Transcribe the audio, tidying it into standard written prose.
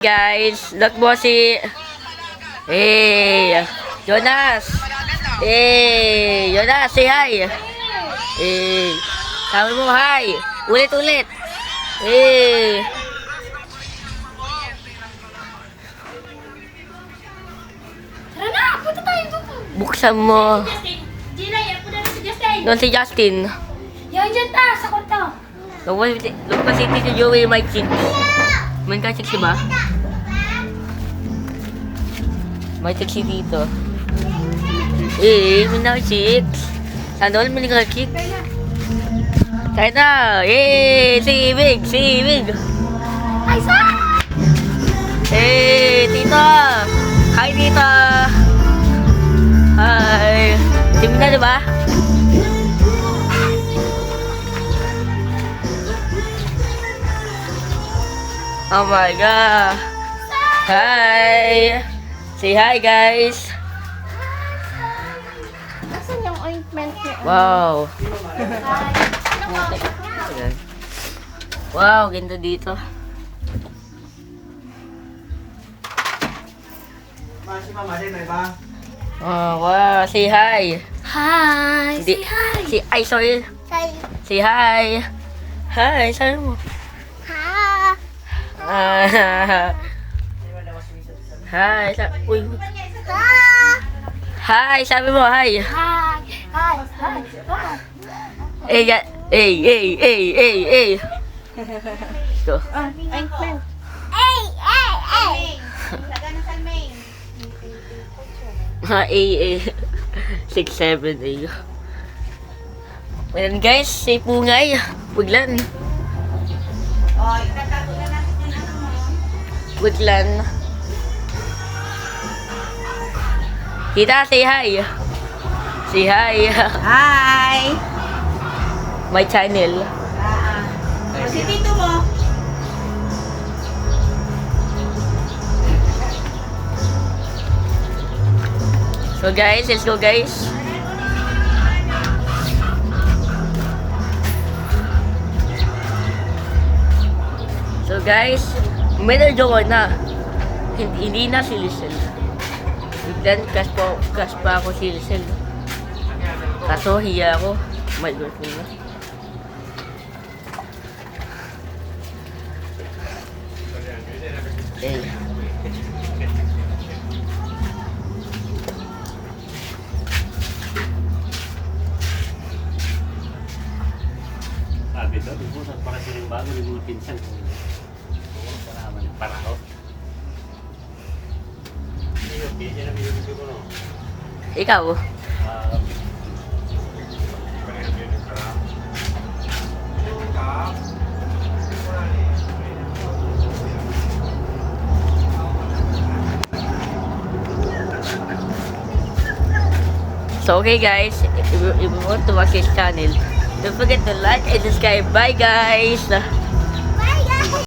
Guys, look mo si Jonas. Jonas, say hi. Sabi mo hi. Ulit-ulit. Tara na, punta tayo doon. Buksan mo. Gina, yan po na si Justin. Doon si Justin. Yan dyan ta, sa kwarto. Lupa si Tito Joey may chick. Main ka chick si ba? May chick si Tito. May na chick. Sana all may ka chick. Kaya na. Si Ibig. Ay, sa! Tito. Hi, Tito. Hi. Team na, diba? Oh my god. Hi. Say hi, guys. Asan yung ointment niya? Wow. Wow, ganda dito. Si Mama din, may ba? Oh, wow. Say hi. Hi! Hindi. Say hi! Sorry. Hi! Say hi. Hi, sabi mo. Ha! Hi, uy. Ha! Hi, sabi mo, hi. Hi! Hi! Hi! Hi! Ito. Ointment. Ay! Ha, 6-7, Well, guys, si Pungay. Puglan. Puglan. Kita, say hi. Say hi. Hi! My channel. Si Tito mo? So guys, let's go guys. So guys, medal joke na. Hindi na si Lisel. Biglan cash pa ako si Lisel. Kaso hiya ako. My girlfriend na. Sabi ko, ibusan para silang bago, libong pinsan. Para naman, para ako. Hindi na binibigyo ko, no? Ikaw? So okay guys, if you want to watch this channel, don't forget to like and subscribe. Bye guys!